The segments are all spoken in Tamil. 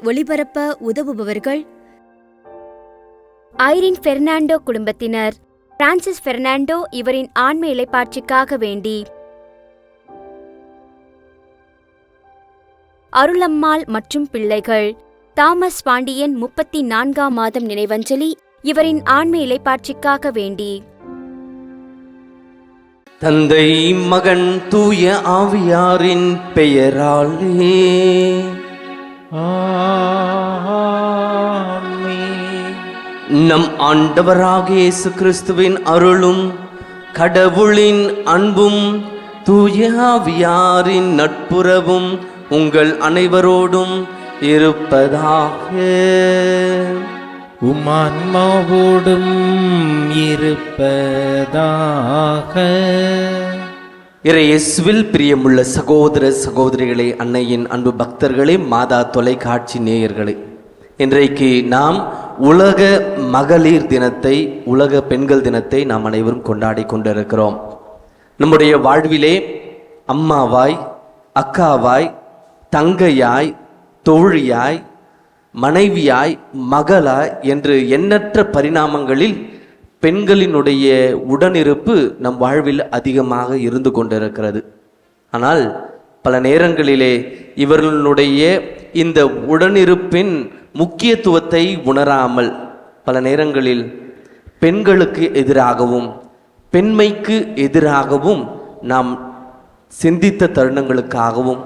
ஒளிபரப்ப உதவுபவர்கள்: ஐரின் பெர்னாண்டோ குடும்பத்தினர், பிரான்சிஸ் பெர்னாண்டோ இவரின் ஆன்ம இளைப்பாட்சிக்காக வேண்டி, அருளம்மாள் மற்றும் பிள்ளைகள், தாமஸ் பாண்டியன் 34ஆம் மாதம் நினைவஞ்சலி இவரின் ஆன்ம இளைப்பாட்சிக்காக வேண்டி, தந்தை மகன் தூய ஆவியாரின் பெயராலே நம் ஆண்டவராகிய இயேசு கிறிஸ்துவின் அருளும் கடவுளின் அன்பும் தூய ஆவியாரின் நட்புறவும் உங்கள் அனைவரோடும் இருப்பதாக. உம்மான்மாவோடும் இருப்பதாக. இயேசுவில் பிரியமுள்ள சகோதர சகோதரிகளே, அன்னையின் அன்பு பக்தர்களே, மாதா தொலைக்காட்சி நேயர்களே, இன்றைக்கு நாம் உலக மகளிர் தினத்தை, உலக பெண்கள் தினத்தை நாம் அனைவரும் கொண்டாடி கொண்டிருக்கிறோம். நம்முடைய வாழ்விலே அம்மாவாய், அக்காவாய், தங்கையாய், தோழியாய், மனைவியாய், மகளாய் என்று எண்ணற்ற பரிணாமங்களில் பெண்களினுடைய உடனிருப்பு நம் வாழ்வில் அதிகமாக இருந்து கொண்டிருக்கிறது. ஆனால் பல நேரங்களிலே இவர்களுடைய இந்த உடனிருப்பின் முக்கியத்துவத்தை உணராமல் பல நேரங்களில் பெண்களுக்கு எதிராகவும் பெண்மைக்கு எதிராகவும் நாம் சிந்தித்த தருணங்களுக்காகவும்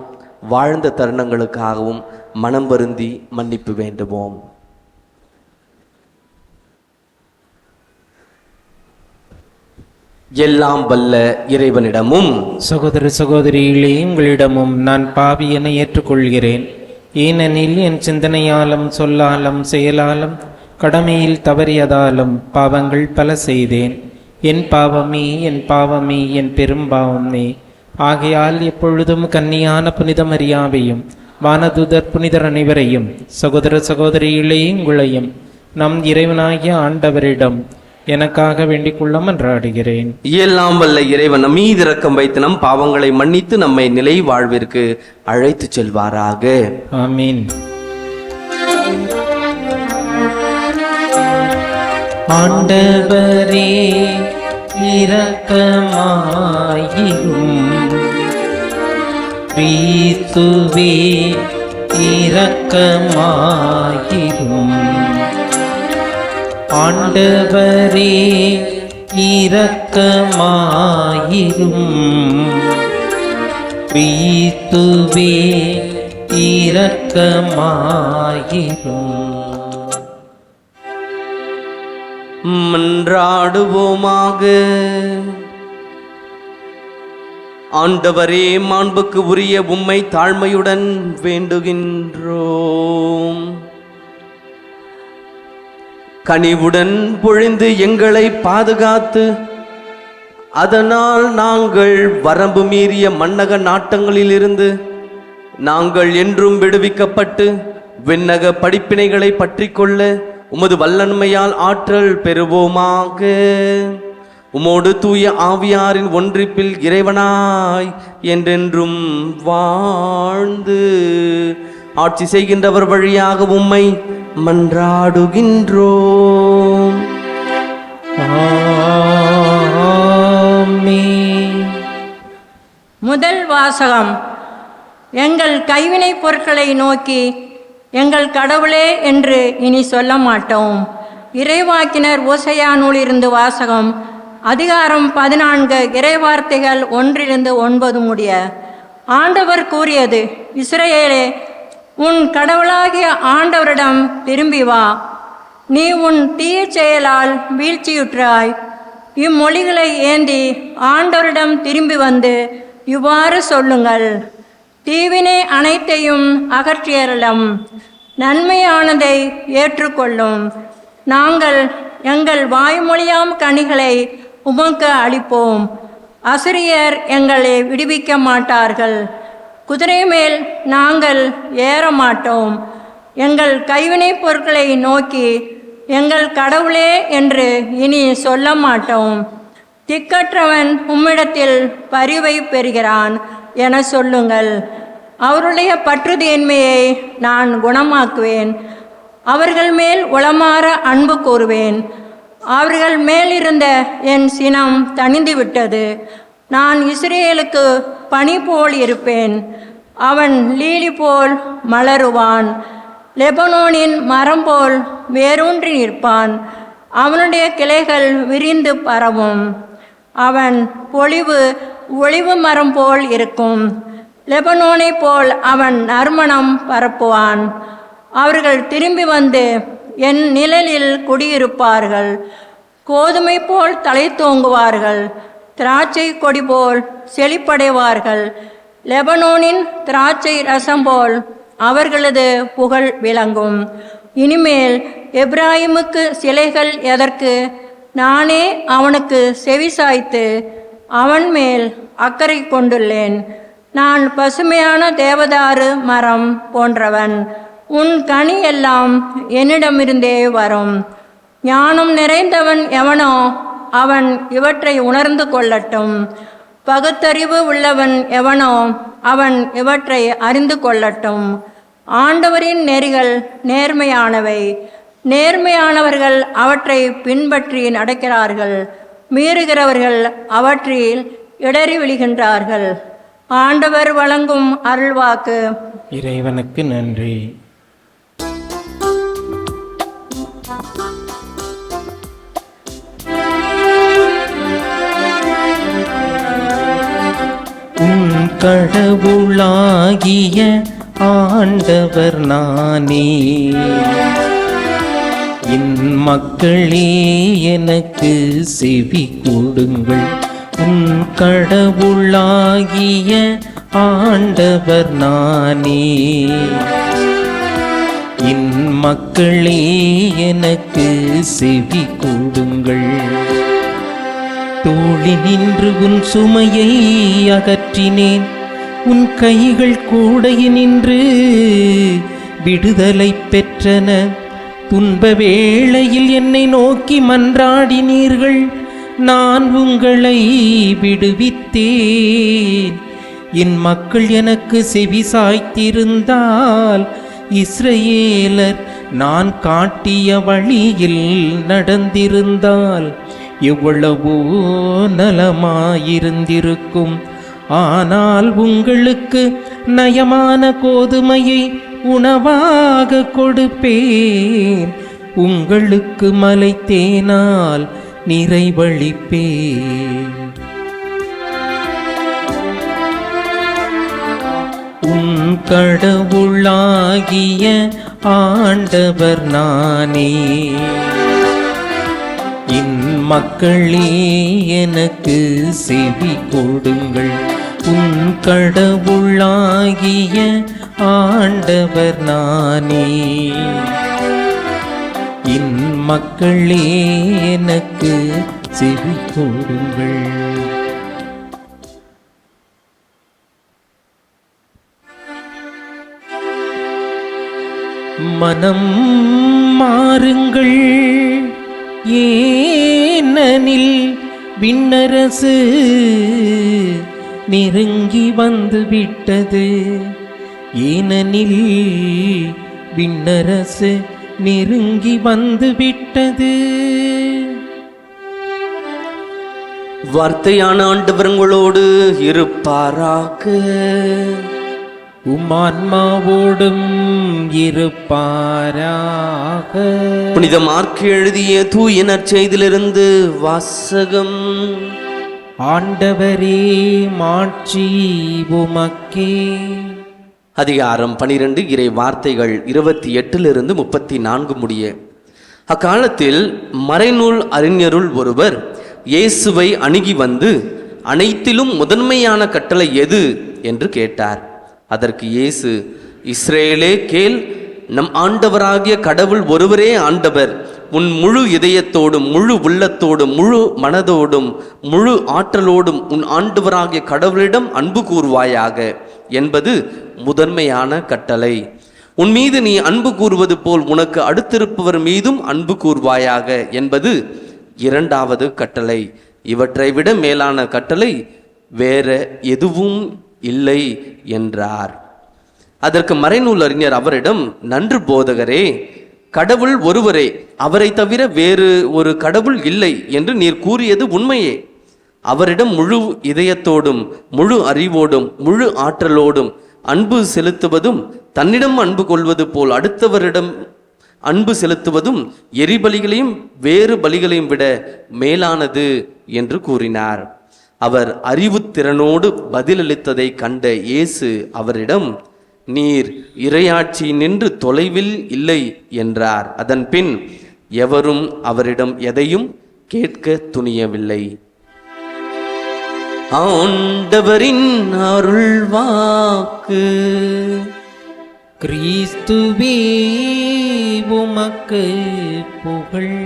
வாழ்ந்த தருணங்களுக்காகவும் மனம் வருந்தி மன்னிப்பு வேண்டுவோம். எல்லாம் வல்ல இறைவனிடமும் சகோதர சகோதரிகளே, உங்களிடமும் நான் பாவி என ஏற்றுக்கொள்கிறேன். ஏனெனில் என் சிந்தனையாலும் சொல்லாலும் செயலாலும் கடமையில் தவறியதாலும் பாவங்கள் பல செய்தேன். என் பாவமே, என் பாவமே, என் பெரும் பாவமே. ஆகையால் எப்பொழுதும் கன்னியான புனித மரியாவையும் வானதூதர் புனிதர் அனைவரையும் சகோதர சகோதரிகளே உங்களையும் நம் இறைவனாகிய ஆண்டவரிடம் எனக்காக வேண்டிக் கொள்ள மன்றாடுகிறேன். எல்லாம் வல்ல இறைவன் நம் மீது இரக்கம் வைத்து நம் பாவங்களை மன்னித்து நம்மை நிலை வாழ்விற்கு அழைத்து செல்வாராக. ஆமீன். ஆண்டவரே இரக்கமாயிரும். கிறிஸ்துவே இரக்கமாயிரும். ஆண்டவரே இரக்கமாயிரும். கிறிஸ்துவே இரக்கமாயிரும். மன்றாடுவோமாக. ஆண்டவரே, மாண்புக்கு உரிய உம்மை தாழ்மையுடன் வேண்டுகின்றோம். கனிவுடன் பொழிந்து எங்களை பாதுகாத்து அதனால் நாங்கள் வரம்பு மீறிய மன்னக நாட்டங்களிலிருந்து நாங்கள் என்றும் விடுவிக்கப்பட்டு விண்ணக படிப்பினைகளை பற்றி கொள்ள உமது வல்லன்மையால் ஆற்றல் பெறுவோமாக. உமோடு தூய ஆவியாரின் ஒன்றிப்பில் இறைவனாய் என்றென்றும் வாழ்ந்து ஆட்சி செய்கின்றவர் வழியாக உம்மை மன்றாடுகின்றோம். முதல் வாசகம். எங்கள் கைவினை பொருட்களை நோக்கி எங்கள் கடவுளே என்று இனி சொல்ல மாட்டோம். இறைவாக்கினர் ஓசையா நூலிருந்து வாசகம். அதிகாரம் 14, இறைவார்த்தைகள் 1-9 முடிய. ஆண்டவர் கூறியது: இஸ்ரவேலே, உன் கடவுளாகிய ஆண்டவரிடம் திரும்பி வா. நீ உன் தீய செயலால் வீழ்ச்சியுற்றாய். இம்மொழிகளை ஏந்தி ஆண்டவரிடம் திரும்பி வந்து இவ்வாறு சொல்லுங்கள்: தீவினை அனைத்தையும் அகற்றியறலும், நன்மையானதை ஏற்றுக்கொள்ளும். நாங்கள் எங்கள் வாய்மொழியாம் கனிகளை உமக்கு அளிப்போம். அசிரியர் எங்களை விடுவிக்க மாட்டார்கள். குதிரை மேல் நாங்கள் ஏற மாட்டோம். எங்கள் கைவினைப் பொருட்களை நோக்கி எங்கள் கடவுளே என்று இனி சொல்ல மாட்டோம். திக்கற்றவன் உம்மிடத்தில் பரிவை பெறுகிறான் என சொல்லுங்கள். அவருடைய பற்றுதேன்மையை நான் குணமாக்குவேன். அவர்கள் மேல் உளமாற அன்பு கூறுவேன். அவர்கள் மேலிருந்த என் சினம் தணிந்து விட்டது. நான் இஸ்ரேலுக்கு பனி போல் இருப்பேன். அவன் லீலி போல் மலருவான். லெபனோனின் மரம் போல் வேரூன்றி நிற்பான். அவனுடைய கிளைகள் விரிந்து பரவும். அவன் பொலிவு ஒளிவு மரம் போல் இருக்கும். லெபனோனை போல் அவன் நறுமணம் பரப்புவான். அவர்கள் திரும்பி வந்து என் நிழலில் குடியிருப்பார்கள். கோதுமை போல் தலை தோங்குவார்கள். திராட்சை கொடி போல் செழிப்படைவார்கள். லெபனோனின் திராட்சை ரசம் போல் அவர்களது புகழ் விளங்கும். இனிமேல் எப்ராயிமுக்கு சிலைகள் எதற்கு? நானே அவனுக்கு செவிசாய்த்து அவன் மேல் அக்கறை கொண்டுள்ளேன். நான் பசுமையான தேவதாரு மரம் போன்றவன். உன் கனி எல்லாம் என்னிடமிருந்தே வரும். ஞானம் நிறைந்தவன் எவனோ அவன் இவற்றை உணர்ந்து கொள்ளட்டும். பகுத்தறிவு உள்ளவன் எவனோ அவன் இவற்றை அறிந்து கொள்ளட்டும். ஆண்டவரின் நெறிகள் நேர்மையானவை. நேர்மையானவர்கள் அவற்றை பின்பற்றி நடக்கிறார்கள். மீறுகிறவர்கள் அவற்றில் இடறி விழுகின்றார்கள். ஆண்டவர் வழங்கும் அருள்வாக்கு. இறைவனுக்கு நன்றி. கடவுளாகிய ஆண்டவர் நானே, என் மக்களே எனக்கு செவி கொடுங்கள். உன் கடவுளாகிய ஆண்டவர் நானே, என் மக்களே எனக்கு செவி கொடுங்கள். தோழி நின்று உன் சுமையை அகற்றினேன். உன் கைகள் கூடையினின்று விடுதலை பெற்றன. துன்ப வேளையில் என்னை நோக்கி மன்றாடினீர்கள். நான் உங்களை விடுவித்தேன். என் மக்கள் எனக்கு செவி சாய்த்திருந்தால், இஸ்ரவேலர் நான் காட்டிய வழியில் நடந்திருந்தால் எவ்வளவோ நலமாயிருந்திருக்கும். ஆனால் உங்களுக்கு நயமான கோதுமையை உணவாக கொடுப்பேன். உங்களுக்கு மலை தேனால் நிறைவளிப்பேன். உன் கடவுளாகிய ஆண்டவர் நானே, என் மக்களே எனக்கு செவி கொடுங்கள். உன் கடவுளாகிய ஆண்டவர் நானே, என் மக்களே எனக்கு செவி கொடுங்கள். மனம் மாறுங்கள், ஏனெனில் விண்ணரசு நெருங்கி வந்து விட்டது. ஏனெனில் விண்ணரசு நெருங்கி வந்து விட்டது. வார்த்தையான ஆண்டவர் உங்களோடு இருப்பாராக. உம்மான்மாவோடும் இருப்பாராக. புனித மார்க்கு எழுதிய தூய நற்செய்தியிலிருந்து வாசகம். ஆண்டவரே மாட்சி உமக்கே. அதிகாரம் 12, இறை வார்த்தைகள் 28 34 முடிய. அக்காலத்தில் மறைநூல் அறிஞருள் ஒருவர் இயேசுவை அணுகி வந்து, அனைத்திலும் முதன்மையான கட்டளை எது என்று கேட்டார். அதற்கு இயேசு, இஸ்ரேலே கேள், நம் ஆண்டவராகிய கடவுள் ஒருவரே ஆண்டவர். உன் முழு இதயத்தோடும் முழு உள்ளத்தோடும் முழு மனதோடும் முழு ஆற்றலோடும் உன் ஆண்டவராகிய கடவுளிடம் அன்பு கூர்வாயாக என்பது முதன்மையான கட்டளை. உன் மீது நீ அன்பு கூறுவது போல் உனக்கு அடுத்திருப்பவர் மீதும் அன்பு கூர்வாயாக என்பது இரண்டாவது கட்டளை. இவற்றை விட மேலான கட்டளை வேற எதுவும் இல்லை என்றார். அதற்கு மறைநூல் அறிஞர் அவரிடம், நன்று போதகரே, கடவுள் ஒருவரே, அவரை தவிர வேறு ஒரு கடவுள் இல்லை என்று நீர் கூறியது உண்மையே. அவரிடம் முழு இதயத்தோடும் முழு அறிவோடும் முழு ஆற்றலோடும் அன்பு செலுத்துவதும் தன்னிடம் அன்பு கொள்வது போல் அடுத்தவரிடம் அன்பு செலுத்துவதும் எரிபலிகளையும் வேறு பலிகளையும் விட மேலானது என்று கூறினார். அவர் அறிவுத்திறனோடு பதிலளித்ததை கண்ட இயேசு அவரிடம், நீர் இறையாட்சி நின்று தொலைவில் இல்லை என்றார். அதன் பின் எவரும் அவரிடம் எதையும் கேட்க துணியவில்லை. ஆண்டவரின் அருள்வாக்கு. கிறிஸ்துவே உமக்கு புகழ்.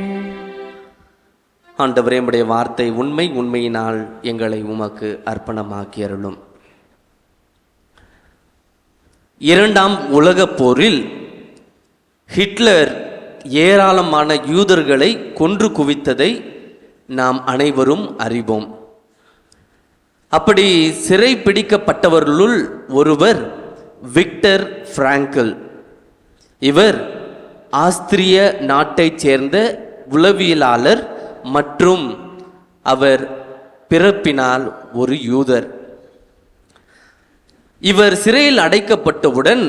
ஆண்டவரே, உம்முடைய வார்த்தை உண்மை, உண்மையினால் எங்களை உமக்கு அர்ப்பணமாக்கி அருளும். இரண்டாம் உலகப் போரில் ஹிட்லர் ஏராளமான யூதர்களை கொன்று குவித்ததை நாம் அனைவரும் அறிவோம். அப்படி சிறை பிடிக்கப்பட்டவர்களுள் ஒருவர் விக்டர் பிராங்கல். இவர் ஆஸ்திரிய நாட்டைச் சேர்ந்த உளவியலாளர் மற்றும் அவர் பிறப்பினால் ஒரு யூதர். இவர் சிறையில் அடைக்கப்பட்டவுடன்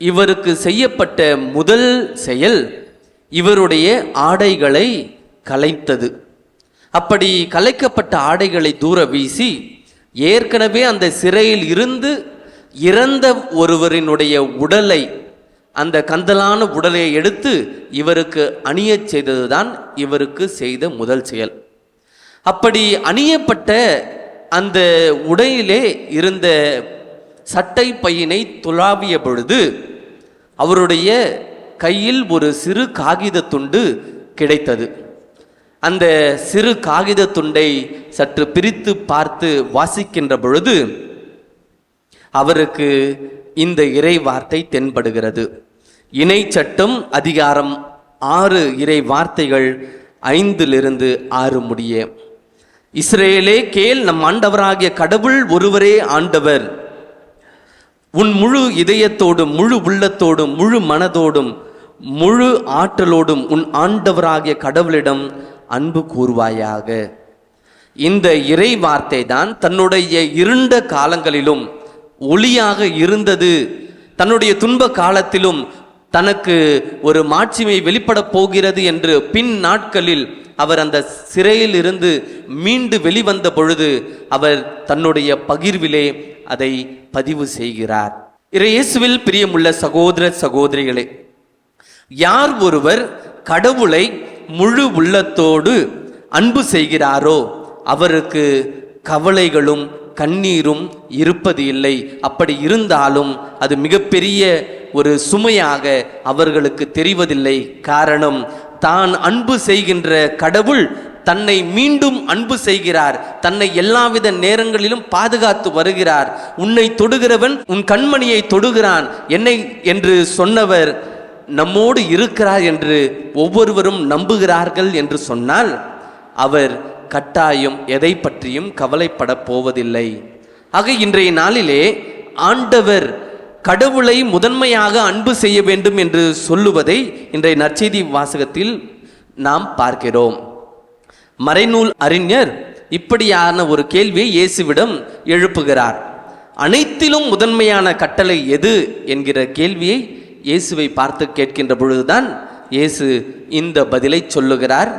இவருக்கு செய்யப்பட்ட முதல் செயல் இவருடைய ஆடைகளை கலைத்தது. அப்படி கலைக்கப்பட்ட ஆடைகளை தூர வீசி ஏற்கனவே அந்த சிறையில் இருந்து இறந்த ஒருவரினுடைய உடலை, அந்த கந்தலான உடலை எடுத்து இவருக்கு அணியச் செய்ததுதான் இவருக்கு செய்த முதல் செயல். அப்படி அணியப்பட்ட அந்த உடையிலே இருந்த சட்டை பையினை துளாவிய பொழுது அவருடைய கையில் ஒரு சிறு காகித துண்டு கிடைத்தது. அந்த சிறு காகித துண்டை சற்று பிரித்து பார்த்து வாசிக்கின்ற பொழுது அவருக்கு இந்த இறை வார்த்தை தென்படுகிறது. இணை சட்டம் அதிகாரம் 6 இறை வார்த்தைகள் 5-6 முடிய. இஸ்ரேலே கேள், நம் ஆண்டவராகிய கடவுள் ஒருவரே ஆண்டவர். உன் முழு இதயத்தோடும் முழு உள்ளத்தோடும் முழு மனதோடும் முழு ஆற்றலோடும் உன் ஆண்டவராகிய கடவுளிடம் அன்பு கூர்வாயாக. இந்த இறை வார்த்தை தான் தன்னுடைய இருண்ட காலங்களிலும் ஒளியாக இருந்தது. தன்னுடைய துன்ப காலத்திலும் தனக்கு ஒரு மாட்சிமை வெளிப்பட போகிறது என்று பின் நாட்களில் அவர் அந்த சிறையில் இருந்து மீண்டு வெளிவந்த பொழுது அவர் தன்னுடைய பகிர்விலே அதை பதிவு செய்கிறார். இயேசுவில் பிரியமுள்ள சகோதர சகோதரிகளே, யார் ஒருவர் கடவுளை முழு உள்ளத்தோடு அன்பு செய்கிறாரோ அவருக்கு கவலைகளும் கண்ணீரும் இருப்பது இல்லை. அப்படி இருந்தாலும் அது மிகப்பெரிய ஒரு சுமையாக அவர்களுக்கு தெரிவதில்லை. காரணம், தான் அன்பு செய்கின்ற கடவுள் தன்னை மீண்டும் அன்பு செய்கிறார். தன்னை எல்லாவித நேரங்களிலும் பாதுகாத்து வருகிறார். உன்னை தொடுகிறவன் உன் கண்மணியை தொடுகிறான் என்னை என்று சொன்னவர் நம்மோடு இருக்கிறார் என்று ஒவ்வொருவரும் நம்புகிறார்கள் என்று சொன்னால் அவர் கட்டாயம் எதை பற்றியும் கவலைப்பட போவதில்லை. ஆக இன்றைய நாளிலே ஆண்டவர் கடவுளை முதன்மையாக அன்பு செய்ய வேண்டும் என்று சொல்லுவதை இன்றைய நற்செய்தி வாசகத்தில் நாம் பார்க்கிறோம். மறைநூல் அறிஞர் இப்படியான ஒரு கேள்வியை இயேசுவிடம் எழுப்புகிறார். அனைத்திலும் முதன்மையான கட்டளை எது என்கிற கேள்வியை இயேசுவை பார்த்து கேட்கின்ற பொழுதுதான் இயேசு இந்த பதிலை சொல்லுகிறார்.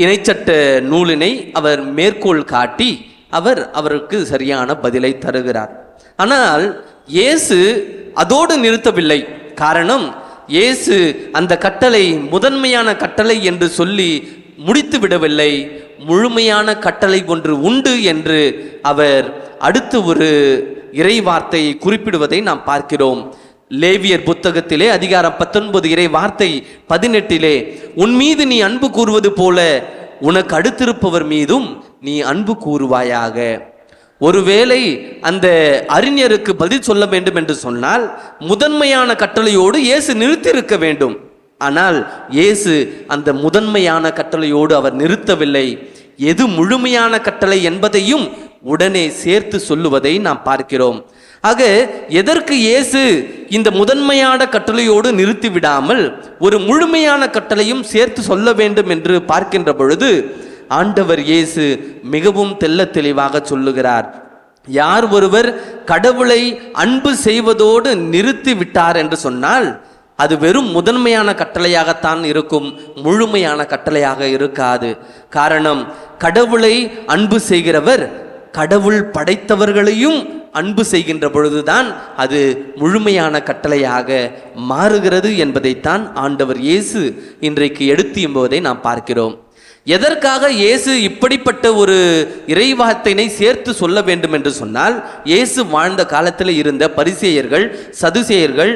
இணைச்சட்ட நூலினை அவர் மேற்கோள் காட்டி அவருக்கு சரியான பதிலை தருகிறார். ஆனால் இயேசு அதோடு நிறுத்தவில்லை. காரணம், இயேசு அந்த கட்டளை முதன்மையான கட்டளை என்று சொல்லி முடித்து விடவில்லை. முழுமையான கட்டளை ஒன்று உண்டு என்று அவர் அடுத்து ஒரு இறை வார்த்தையை குறிப்பிடுவதை நாம் பார்க்கிறோம். லேவியர் புத்தகத்திலே அதிகாரம் 19 இறை வார்த்தை 18 உன் மீது நீ அன்பு கூறுவது போல உனக்கு அடுத்திருப்பவர் மீதும் நீ அன்பு கூறுவாயாக. ஒருவேளை அந்த அறிஞருக்கு பதில் சொல்ல வேண்டும் என்று சொன்னால் முதன்மையான கட்டளையோடு இயேசு நிறுத்தியிருக்க வேண்டும். ஆனால் இயேசு அந்த முதன்மையான கட்டளையோடு அவர் நிறுத்தவில்லை. எது முழுமையான கட்டளை என்பதையும் உடனே சேர்த்து சொல்லுவதை நாம் பார்க்கிறோம். ஆக எதற்கு இயேசு இந்த முதன்மையான கட்டளையோடு நிறுத்தி விடாமல் ஒரு முழுமையான கட்டளையும் சேர்த்து சொல்ல வேண்டும் என்று பார்க்கின்ற பொழுது ஆண்டவர் இயேசு மிகவும் தெள்ளத் தெளிவாக சொல்லுகிறார். யார் ஒருவர் கடவுளை அன்பு செய்வதோடு நிறுத்தி விட்டார் என்று சொன்னால் அது வெறும் முதன்மையான கட்டளையாகத்தான் இருக்கும், முழுமையான கட்டளையாக இருக்காது. காரணம், கடவுளை அன்பு செய்கிறவர் கடவுள் படைத்தவர்களையும் அன்பு செய்கின்ற பொழுதுதான் அது முழுமையான கட்டளையாக மாறுகிறது என்பதைத்தான் ஆண்டவர் இயேசு இன்றைக்கு எடுத்து என்பதை நாம் பார்க்கிறோம். எதற்காக இயேசு இப்படிப்பட்ட ஒரு இறைவார்த்தையினை சேர்த்து சொல்ல வேண்டும் என்று சொன்னால், இயேசு வாழ்ந்த காலத்தில் இருந்த பரிசேயர்கள், சதுசேயர்கள்,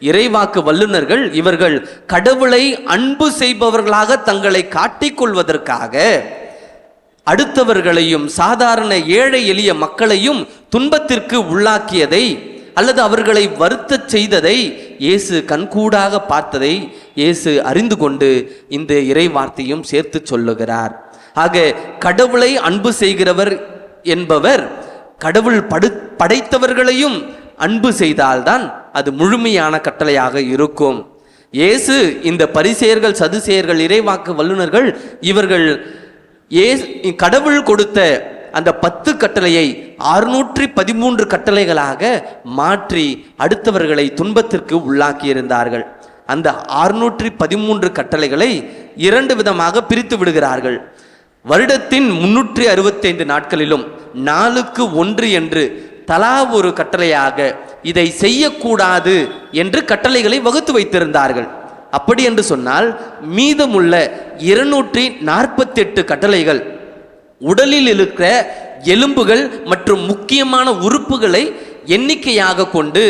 இறைவாக்கு வல்லுநர்கள், இவர்கள் கடவுளை அன்பு செய்பவர்களாக தங்களை காட்டிக்கொள்வதற்காக அடுத்தவர்களையும் சாதாரண ஏழை எளிய மக்களையும் துன்பத்திற்கு உள்ளாக்கியதை அல்லது அவர்களை வருத்தச் செய்ததை இயேசு கண்கூடாக பார்த்ததை இயேசு அறிந்து கொண்டு இந்த இறை வார்த்தையும் சேர்த்து சொல்லுகிறார். ஆக கடவுளை அன்பு செய்கிறவர் என்பவர் கடவுள் படைத்தவர்களையும் அன்பு செய்தால்தான் அது முழுமையான கட்டளையாக இருக்கும். இயேசு இந்த பரிசேயர்கள், சதுசேயர்கள், இறைவாக்கு வல்லுநர்கள், இவர்கள் கடவுள் கொடுத்த அந்த 10 கட்டளையை 613 கட்டளைகளாக மாற்றி அடுத்தவர்களை துன்பத்திற்கு உள்ளாக்கி இருந்தார்கள். அந்த 613 கட்டளைகளை 2 விதமாக பிரித்து விடுகிறார்கள். வருடத்தின் 365 நாட்களிலும் 4க்கு 1 என்று தலா ஒரு கட்டளையாக இதை செய்யக்கூடாது என்று கட்டளைகளை வகுத்து வைத்திருந்தார்கள். அப்படி என்று சொன்னால் மீதமுள்ள 248 கட்டளைகள் உடலில் இருக்கிற எலும்புகள் மற்றும் முக்கியமான உறுப்புகளை எண்ணிக்கையாக கொண்டு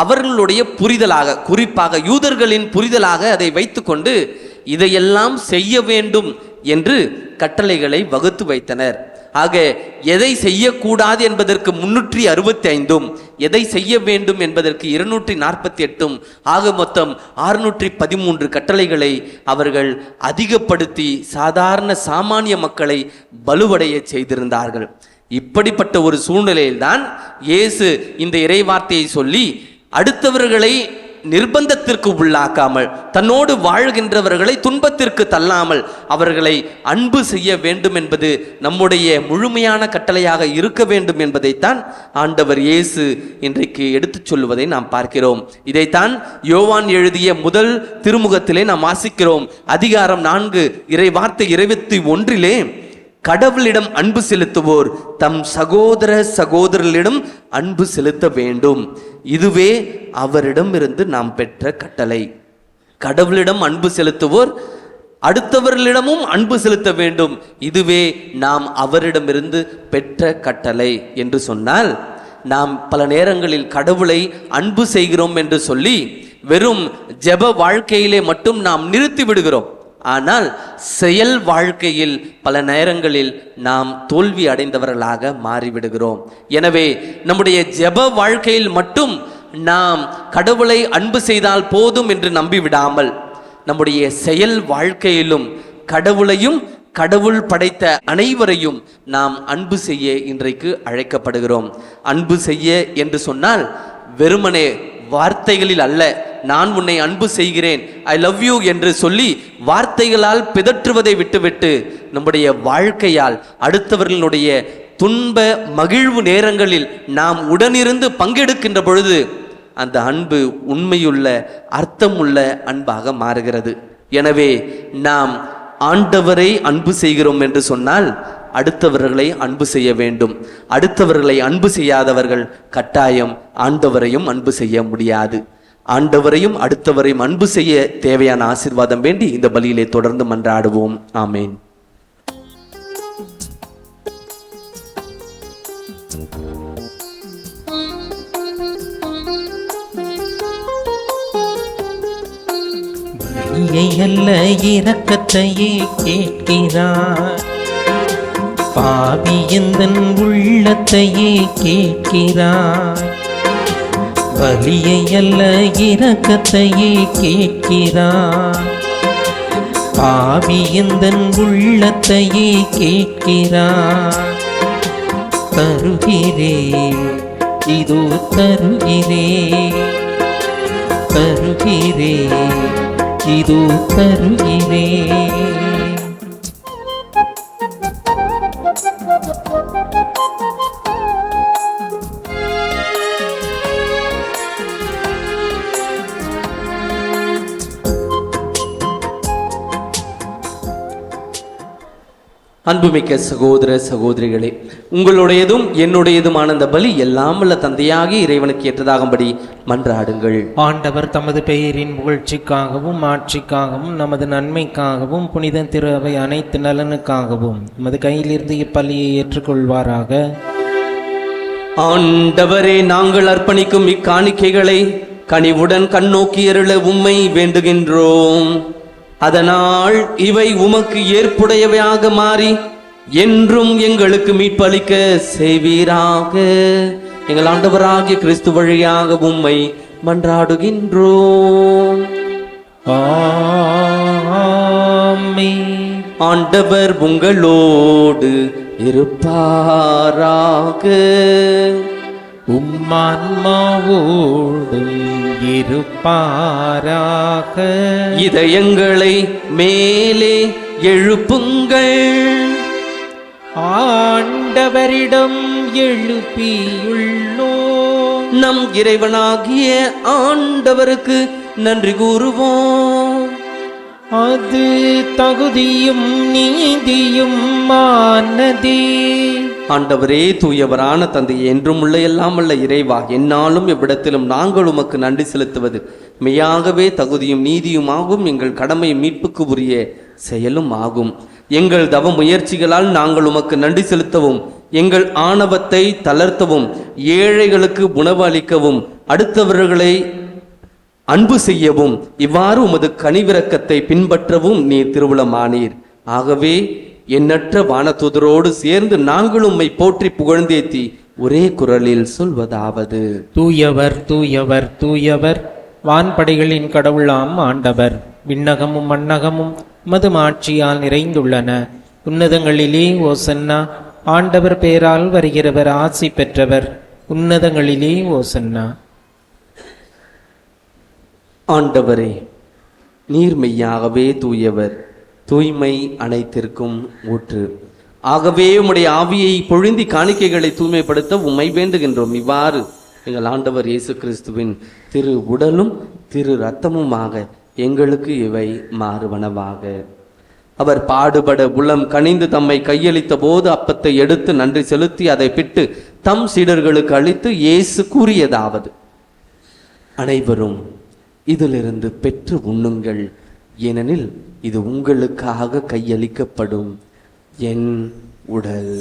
அவர்களுடைய புரிதலாக, குறிப்பாக யூதர்களின் புரிதலாக அதை வைத்துக்கொண்டு இதையெல்லாம் செய்ய வேண்டும் என்று கட்டளைகளை வகுத்து வைத்தனர். ஆக எதை செய்யக்கூடாது என்பதற்கு 365, எதை செய்ய வேண்டும் என்பதற்கு 248, ஆக மொத்தம் 613 கட்டளைகளை அவர்கள் அதிகப்படுத்தி சாதாரண சாமானிய மக்களை பலுவடைய செய்திருந்தார்கள். இப்படிப்பட்ட ஒரு சூழ்நிலையில்தான் இயேசு இந்த இறைவார்த்தையை சொல்லி அடுத்தவர்களை நிர்பந்தத்திற்கு உள்ளாக்காமல், தன்னோடு வாழ்கின்றவர்களை துன்பத்திற்கு தள்ளாமல் அவர்களை அன்பு செய்ய வேண்டும் என்பது நம்முடைய முழுமையான கட்டளையாக இருக்க வேண்டும் என்பதைத்தான் ஆண்டவர் இயேசு இன்றைக்கு எடுத்துச் சொல்வதை நாம் பார்க்கிறோம். இதைத்தான் யோவான் எழுதிய முதல் திருமுகத்திலே நாம் வாசிக்கிறோம். அதிகாரம் 4 இறை வார்த்தை 21 கடவுளிடம் அன்பு செலுத்துவோர் தம் சகோதர சகோதரர்களிடம் அன்பு செலுத்த வேண்டும், இதுவே அவரிடமிருந்து நாம் பெற்ற கட்டளை. கடவுளிடம் அன்பு செலுத்துவோர் அடுத்தவர்களிடமும் அன்பு செலுத்த வேண்டும், இதுவே நாம் அவரிடமிருந்து பெற்ற கட்டளை என்று சொன்னால், நாம் பல நேரங்களில் கடவுளை அன்பு செய்கிறோம் என்று சொல்லி வெறும் ஜெப வாழ்க்கையிலே மட்டும் நாம் நிறுத்தி விடுகிறோம். ஆனால் செயல் வாழ்க்கையில் பல நேரங்களில் நாம் தோல்வி அடைந்தவர்களாக மாறிவிடுகிறோம். எனவே நம்முடைய ஜெப வாழ்க்கையில் மட்டும் நாம் கடவுளை அன்பு செய்தால் போதும் என்று நம்பிவிடாமல் நம்முடைய செயல் வாழ்க்கையிலும் கடவுளையும் கடவுள் படைத்த அனைவரையும் நாம் அன்பு செய்ய இன்றைக்கு அழைக்கப்படுகிறோம். அன்பு செய்ய என்று சொன்னால் வெறுமனே வார்த்தைகளில் அல்ல, நான் உன்னை அன்பு செய்கிறேன், ஐ லவ் யூ என்று சொல்லி வார்த்தைகளால் பிதற்றுவதை விட்டுவிட்டு நம்முடைய வாழ்க்கையால் அடுத்தவர்களுடைய துன்ப மகிழ்வு நேரங்களில் நாம் உடனிருந்து பங்கெடுக்கின்ற பொழுது அந்த அன்பு உண்மையுள்ள அர்த்தமுள்ள அன்பாக மாறுகிறது. எனவே நாம் ஆண்டவரை அன்பு செய்கிறோம் என்று சொன்னால் அடுத்தவர்களை அன்பு செய்ய வேண்டும். அடுத்தவர்களை அன்பு செய்யாதவர்கள் கட்டாயம் ஆண்டவரையும் அன்பு செய்ய முடியாது. ஆண்டவரையும் அடுத்தவரையும் அன்பு செய்ய தேவையான ஆசீர்வாதம் வேண்டி இந்த பலியிலே தொடர்ந்து மன்றாடுவோம். ஆமேன். அல்ல இரக்கத்தையே கேட்கிறார், பாவி எந்தன் உள்ளத்தையே கேட்கிறார். பலியை அல்ல இரக்கத்தையே கேட்கிறார், பாவி எந்தன் உள்ளத்தையே கேட்கிறார். தருகிறேன் இதோ தருகிறேன் தருகிறேன் இதோ தருகிறேன். அன்புமிக்க சகோதர சகோதரிகளே, உங்களுடையதும் என்னுடையதுமான அந்த பலி எல்லாம் வல்ல தந்தையாகி இறைவனுக்கு ஏற்றதாகும்படி மன்றாடுங்கள். ஆண்டவர் தமது பெயரின் புகழ்ச்சிக்காகவும் ஆட்சிக்காகவும் நமது நன்மைக்காகவும் புனித திரு அவை அனைத்து நலனுக்காகவும் நமது கையிலிருந்து இப்பலியை ஏற்றுக்கொள்வாராக. ஆண்டவரே, நாங்கள் அர்ப்பணிக்கும் இக்காணிக்கைகளை கனிவுடன் கண்ணோக்கி அருள உம்மை வேண்டுகின்றோம். அதனால் இவை உமக்கு ஏற்புடையவையாக மாறி என்றும் எங்களுக்கு மீட்பளிக்க செய்வீராக. எங்கள் ஆண்டவராகிய கிறிஸ்து வழியாக உம்மை மன்றாடுகின்றோம். ஆமென். ஆண்டவர் உங்களோடு இருப்பாராக. உம்மான்மாவோடும் இருப்பாராக. இதயங்களை மேலே எழுப்புங்கள். ஆண்டவரிடம் எழுப்பியுள்ளோம். நம் இறைவனாகிய ஆண்டவருக்கு நன்றி கூறுவோம். அது தகுதியும் நீதியும் ஆனதே. ஆண்டவரே, தூயவரான தந்தை, என்றும் உள்ள எல்லாம் உள்ள இறைவா, என்னாலும் எவ்விடத்திலும் நாங்கள் உமக்கு நன்றி செலுத்துவது மெய்யாகவே தகுதியும் நீதியும் ஆகும். எங்கள் கடமை மீட்புக்கு உரிய செயலும் ஆகும். எங்கள் தவ முயற்சிகளால் நாங்கள் உமக்கு நன்றி செலுத்தவும், எங்கள் ஆணவத்தை தளர்த்தவும், ஏழைகளுக்கு உணவு அளிக்கவும், அடுத்தவர்களை அன்பு செய்யவும், இவ்வாறு உமது கனிவிரக்கத்தை பின்பற்றவும் நீர் திருவுளமானீர். ஆகவே எண்ணற்ற வானதூதரோடு சேர்ந்து நாங்கள் உம்மை போற்றி புகழ்ந்தேத்தி ஒரே குரலில் சொல்வதாவது: தூயவர் தூயவர் தூயவர், வான்படைகளின் கடவுளாம் ஆண்டவர். விண்ணகமும் மண்ணகமும் மது ஆட்சியால் நிறைந்துள்ளன. உன்னதங்களிலே ஓசன்னா. ஆண்டவர் பெயரால் வருகிறவர் ஆசி பெற்றவர். உன்னதங்களிலே ஓசன்னா. ஆண்டவரே, நீர் மெய்யாகவே தூயவர், தூய்மை அனைத்திற்கும் ஊற்று. ஆகவே உம்முடைய ஆவியை பொழிந்தி காணிக்கைகளை தூய்மைப்படுத்த உம்மை வேண்டுகின்றோம். இவ்வாறு எங்கள் ஆண்டவர் இயேசு கிறிஸ்துவின் திரு உடலும் திரு இரத்தமுமாக எங்களுக்கு இவை மாறுவனவாக. அவர் பாடுபட உளம் கனிந்து தம்மை கையளித்த போது அப்பத்தை எடுத்து நன்றி செலுத்தி அதை பிட்டு தம் சீடர்களுக்கு அளித்து இயேசு கூறியதாவது: அனைவரும் இதிலிருந்து பெற்று உண்ணுங்கள், ஏனெனில் இது உங்களுக்காக கையளிக்கப்படும் என் உடல்.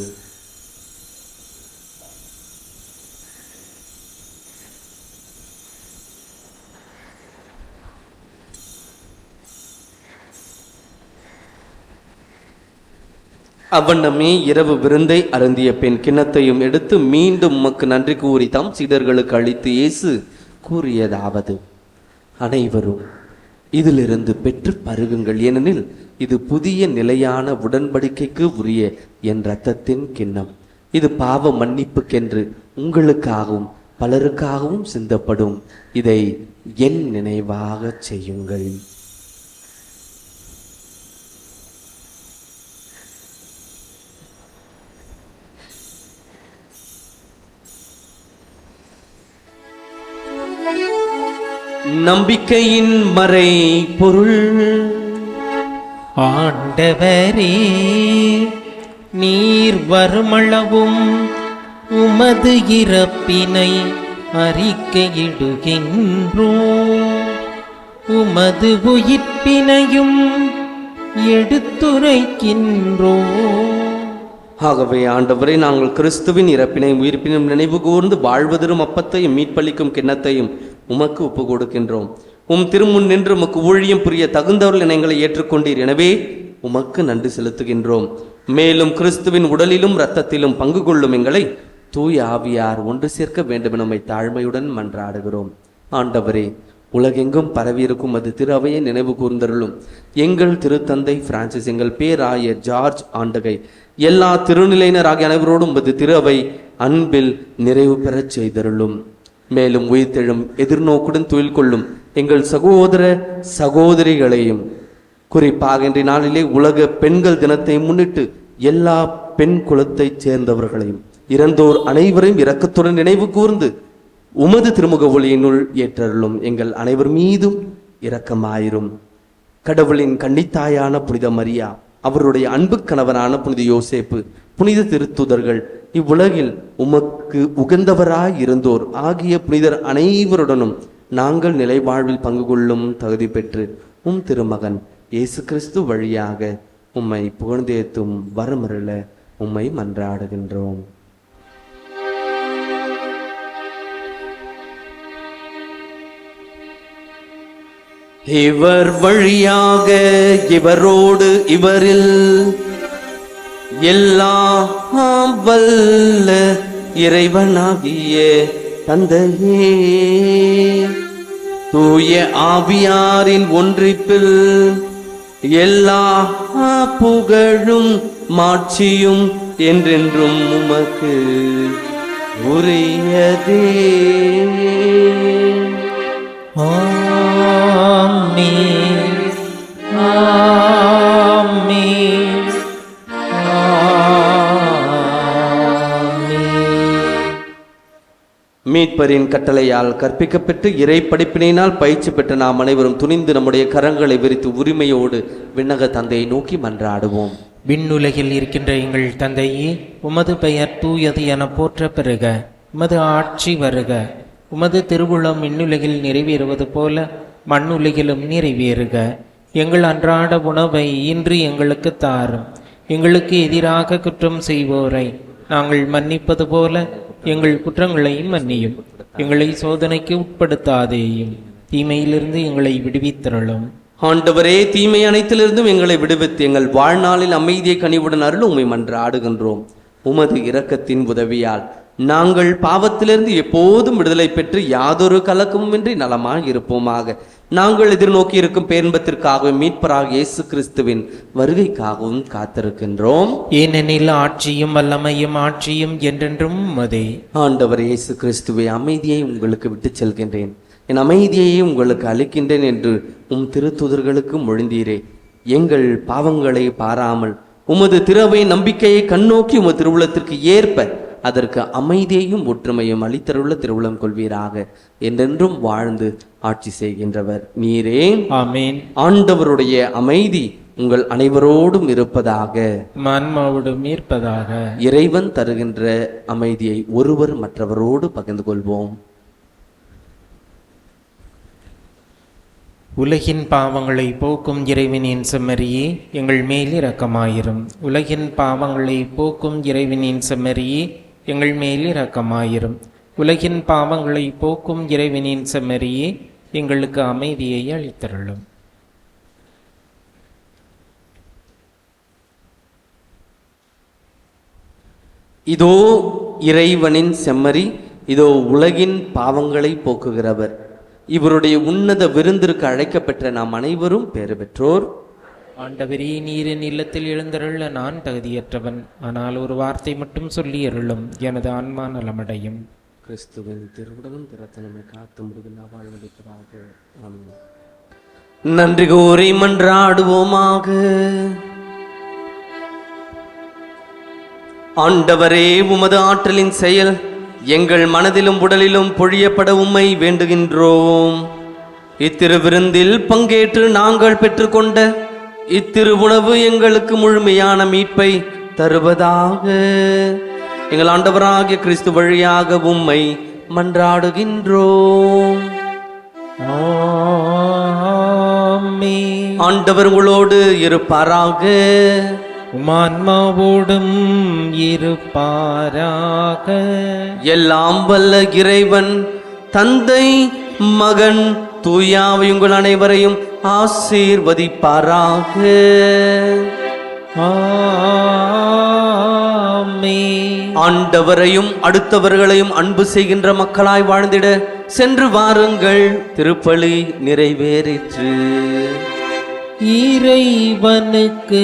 அவ்வண்ணமே இரவு விருந்தை அருந்திய பின் கிண்ணத்தையும் எடுத்து மீண்டும் உமக்கு நன்றி கூறி தம் சீடர்களுக்கு அளித்து இயேசு கூறியதாவது: அனைவரும் இதிலிருந்து பெற்று பருகுங்கள், ஏனெனில் இது புதிய நிலையான உடன்படிக்கைக்கு உரிய என் இரத்தத்தின் கிண்ணம். இது பாவ மன்னிப்புக்கென்று உங்களுக்காகவும் பலருக்காகவும் சிந்தப்படும். இதை என் நினைவாக செய்யுங்கள். நம்பிக்கையின் மறை பொருள். ஆண்டவரே, நீர் வருமளவும் உமது இறப்பினை அறிக்கையிடுகின்றோம், உமது உயிர்ப்பினையும் எடுத்துரைக்கின்றோம். ஆகவே ஆண்டவரே, நாங்கள் கிறிஸ்துவின் இறப்பினை உயிர்ப்பினும் நினைவு கூர்ந்து வாழ்வதரும் அப்பத்தையும் மீட்பளிக்கும் கிண்ணத்தையும் உமக்கு ஒப்பு கொடுக்கின்றோம். உம் திருமுன் நின்று உமக்கு ஊழியம் புரிய தகுந்தவர்கள் எங்களை ஏற்றுக்கொண்டீர். எனவே உமக்கு நன்றி செலுத்துகின்றோம். மேலும் கிறிஸ்துவின் உடலிலும் இரத்தத்திலும் பங்கு கொள்ளும் எங்களை தூய ஆவியார் ஒன்று சேர்க்க வேண்டும் என தாழ்மையுடன் மன்றாடுகிறோம். ஆண்டவரே, உலகெங்கும் பரவியிருக்கும் அது திரு அவையை நினைவு கூர்ந்தருளும். எங்கள் திருத்தந்தை பிரான்சிஸ், எங்கள் பேராயர் ஜார்ஜ் ஆண்டகை, எல்லா திருநிலையினர் ஆகிய அனைவரோடும் அது திரு அவை அன்பில் நிறைவு பெறச் செய்தருளும். மேலும் உயிர்த்தெழும் எதிர்நோக்குடன் தொழில் கொள்ளும் எங்கள் சகோதர சகோதரிகளையும், குறிப்பாக இன்றைய நாளிலே உலக பெண்கள் தினத்தை முன்னிட்டு எல்லா பெண் குலத்தைச் சேர்ந்தவர்களையும் இறந்தோர் அனைவரையும் இரக்கத்துடன் நினைவு கூர்ந்து உமது திருமுக ஒளியினுள் ஏற்றருளும். எங்கள் அனைவர் மீதும் இரக்கமாயிரும். கடவுளின் கன்னித்தாயான புனித மரியா, அவருடைய அன்பு கணவரான புனித யோசேப்பு, புனித திருத்துதர்கள், இவ்வுலகில் உமக்கு உகந்தவராய் இருந்தோர் ஆகிய புனிதர் அனைவருடனும் நாங்கள் நிலை வாழ்வில் பங்கு கொள்ளும் தகுதி பெற்று உம் திருமகன் இயேசு கிறிஸ்து வழியாக உம்மை புகழ்ந்தேத்தும் வரமருள உம்மை மன்றாடுகின்றோம். இவர் வழியாக இவரோடு இவரில் எல்லாம் வல்ல இறைவனாகிய தந்தையே, தூய ஆவியாரின் ஒன்றிப்பில் எல்லா புகழும் மாட்சியும் என்றென்றும் உமக்கு உரியதே. ஆமென், ஆமென், ஆமென். மீட்பரின் கட்டளையால் கற்பிக்கப்பட்டு இறை படிப்பினால் பயிற்சி பெற்ற நாம் அனைவரும் துணிந்து நம்முடைய கரங்களை விரித்து உரிமையோடு விண்ணக தந்தையை நோக்கி மன்றாடுவோம். விண்ணுலகில் இருக்கின்ற எங்கள் தந்தையே, உமது பெயர் தூயது என போற்ற பெறுக. உமது ஆட்சி வருக. உமது திருவுளம் விண்ணுலகில் நிறைவேறுவது போல மண்ணுலகிலும் நிறைவேறுக. எங்கள் அன்றாட உணவை இன்று எங்களுக்கு தாரும். எங்களுக்கு எதிராக குற்றம் செய்வோரை நாங்கள் மன்னிப்பது போல எங்கள் குற்றங்களையும் மன்னியும். எங்களை சோதனைக்கு உட்படுத்தாதேயும், தீமையிலிருந்து எங்களை விடுவித்தருளும். ஆண்டவரே, தீமை அனைத்திலிருந்தும் எங்களை விடுவித்து எங்கள் வாழ்நாளில் அமைதியை கனிவுடன் அருள் உம்மை மன்றாடுகின்றோம். உமது இரக்கத்தின் உதவியால் நாங்கள் பாவத்திலிருந்து எப்போதும் விடுதலை பெற்று யாதொரு கலக்கமுமின்றி நலமாய் இருப்போமாக. நாங்கள் எதிர்நோக்கி இருக்கும் பேரின்பத்திற்காகவும் மீட்பராக இயேசு கிறிஸ்துவின் வருகைக்காகவும் காத்திருக்கின்றோம். ஏனெனில் ஆட்சியும் வல்லமையும் ஆட்சியும் என்றென்றும் உமதே. ஆண்டவர் இயேசு கிறிஸ்துவை, அமைதியை உங்களுக்கு விட்டு செல்கின்றேன், என் அமைதியையே உங்களுக்கு அளிக்கின்றேன் என்று உம் திருத்தூதர்களுக்கு மொழிந்தீரே. எங்கள் பாவங்களை பாராமல் உமது திறவை நம்பிக்கையை கண்ணோக்கி உமது திருவுளத்திற்கு ஏற்ப அதற்கு அமைதியையும் ஒற்றுமையும் அளித்தருள்ள திருவுளம் கொள்வீராக. என்றென்றும் வாழ்ந்து ஆட்சி செய்கின்றவர் நீரே. ஆமென். ஆண்டவருடைய அமைதி உங்கள் அனைவரோடும் இருப்பதாக, ஆன்மாவோடும் இருப்பதாக. இறைவன் தருகின்ற அமைதியை ஒருவர் மற்றவரோடு பகிர்ந்து கொள்வோம். உலகின் பாவங்களை போக்கும் இறைவனின் செம்மறியே, எங்கள் மேல் இரக்கமாயிரும். உலகின் பாவங்களை போக்கும் இறைவனின் செம்மறியே, எங்கள் மேல் இரக்கமாயிரும். உலகின் பாவங்களை போக்கும் இறைவனின் செம்மறியே, எங்களுக்கு அமைதியை அளித்தருளும். இதோ இறைவனின் செம்மறி, இதோ உலகின் பாவங்களை போக்குகிறவர். இவருடைய உன்னத விருந்திற்கு அழைக்கப்பெற்ற நாம் அனைவரும் பேறு பெற்றோர். ஆண்டவரே, நீரின் இல்லத்தில் எழுந்தருள நான் தகுதியற்றவன். ஆனால் ஒரு வார்த்தை மட்டும் சொல்லி அருளும், எனது ஆன்மா நலமடையும். கிறிஸ்துவின் திருவுடலும் திறத்தனமை காத்து முருகலா வாழ்வளிப்பதாக. ஆமென். நன்றி கோரி மன்றாடுவோமாக. ஆண்டவரே, உமது ஆற்றலின் செயல் எங்கள் மனதிலும் உடலிலும் பொழியப்பட உம்மை வேண்டுகின்றோம். இத்திரு விருந்தில் பங்கேற்று நாங்கள் பெற்றுக்கொண்ட இத்திரு உணவு எங்களுக்கு முழுமையான மீட்பை தருவதாக. எங்கள் ஆண்டவராகிய கிறிஸ்து வழியாக உம்மை மன்றாடுகின்றோம். ஆமென். ஆண்டவர் உங்களோடு இருப்பாராக. உமான்மாவோடும் இருப்பாராக. எல்லாம் வல்ல இறைவன் தந்தை, மகன், தூயாவை உங்கள் அனைவரையும் ஆசீர்வதிப்பாராக. ஆமென். ஆண்டவரையும் அடுத்தவர்களையும் அன்பு செய்கின்ற மக்களாய் வாழ்ந்திட சென்று வாருங்கள், திருப்பலி நிறைவேறிற்று. இறைவனுக்கு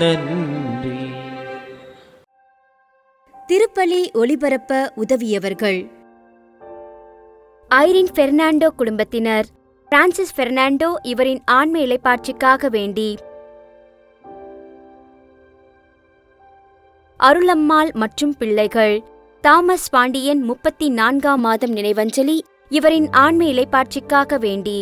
நன்றி. திருப்பலி ஒளிபரப்ப உதவியவர்கள்: ஐரின் பெர்னாண்டோ குடும்பத்தினர், பிரான்சிஸ் பெர்னாண்டோ இவரின் ஆன்ம இளைப்பாட்சிக்காக வேண்டி, அருளம்மாள் மற்றும் பிள்ளைகள், தாமஸ் பாண்டியன் 34ஆம் மாதம் நினைவஞ்சலி இவரின் ஆன்ம இளைப்பாட்சிக்காக வேண்டி,